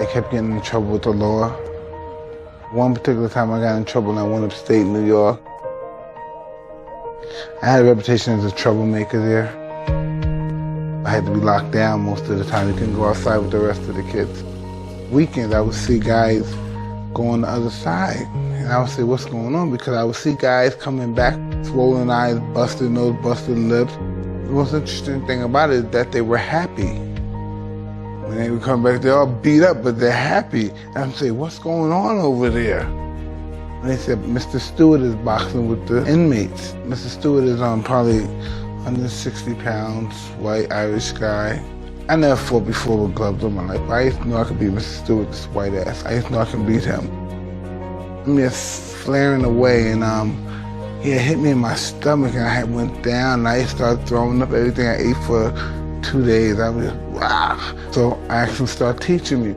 kept getting in trouble with the law. One particular time I got in trouble and I went upstate New York. I had a reputation as a troublemaker there. I had to be locked down most of the time. You couldn't go outside with the rest of the kids. Weekends, I would see guys go on the other side. And I would say, what's going on? Because I would see guys coming back, swollen eyes, busted nose, busted lips. The most interesting thing about it is that they were happy. When they would come back, they're all beat up, but they're happy. And I'm saying, what's going on over there? And they said, Mr. Stewart is boxing with the inmates. Mr. Stewart is probably 160 pounds, white Irish guy. I never fought before with gloves on my life, but I used to know I could beat Mr. Stewart's white ass. I used to know I could beat him. I'm just flaring away, and he had hit me in my stomach, and I had went down, and I started throwing up everything I ate for 2 days. I was just, wow. So I asked him to start teaching me.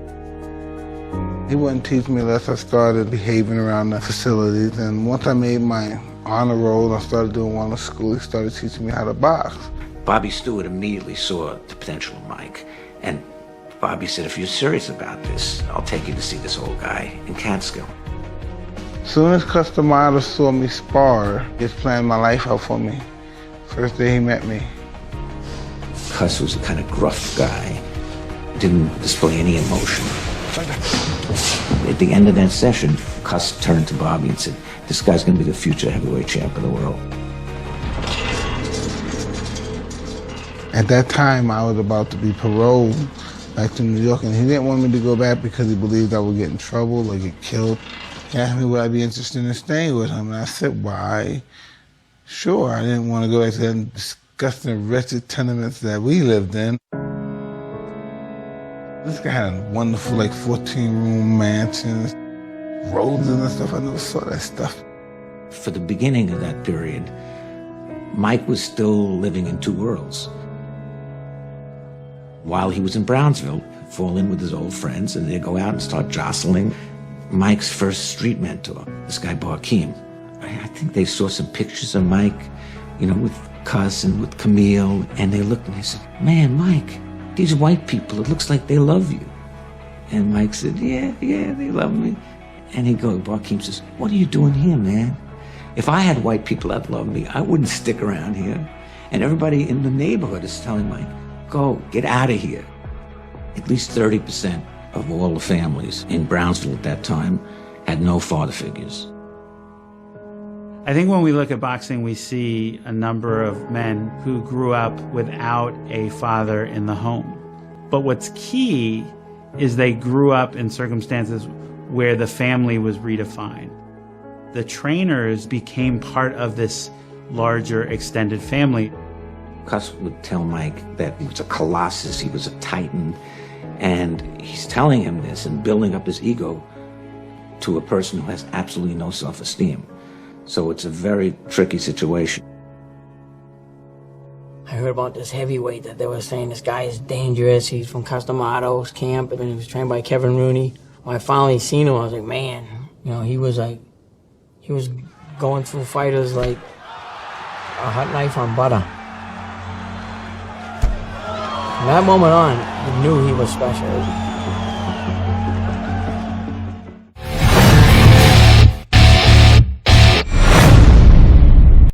He wouldn't teach me unless I started behaving around the facilities, and once I made my honor roll, I started doing well in school, he started teaching me how to box. Bobby Stewart immediately saw the potential of Mike, and Bobby said, if you're serious about this, I'll take you to see this old guy in Catskill. As soon as Customato saw me spar, he just planned my life out for me. First day he met me. Cuss was a kind of gruff guy, didn't display any emotion. At the end of that session, Cuss turned to Bobby and said, this guy's going to be the future heavyweight champ of the world. At that time, I was about to be paroled back to New York, and he didn't want me to go back because he believed I would get in trouble or get killed. He asked me would I be interested in staying with him, and I said, why? Sure, I didn't want to go back to the disgusting, wretched tenements that we lived in. This guy had a wonderful, 14-room mansions, roses and stuff. I never saw that stuff. For the beginning of that period, Mike was still living in two worlds. While he was in Brownsville, fall in with his old friends, and they'd go out and start jostling Mike's first street mentor, this guy Barkeem. I think they saw some pictures of Mike, with Cuss and with Camille, and they looked and they said, man, Mike, these white people, it looks like they love you. And Mike said, yeah, they love me. And Barkeem says, what are you doing here, man? If I had white people that loved me, I wouldn't stick around here. And everybody in the neighborhood is telling Mike, go, get out of here. At least 30% of all the families in Brownsville at that time had no father figures. I think when we look at boxing, we see a number of men who grew up without a father in the home. But what's key is they grew up in circumstances where the family was redefined. The trainers became part of this larger extended family. Cuss would tell Mike that he was a colossus, he was a titan, and he's telling him this and building up his ego to a person who has absolutely no self-esteem. So it's a very tricky situation. I heard about this heavyweight that they were saying this guy is dangerous, he's from Customato's camp, and he was trained by Kevin Rooney. When I finally seen him, I was like, man, he was going through fighters like a hot knife on butter. From that moment on, I knew he was special.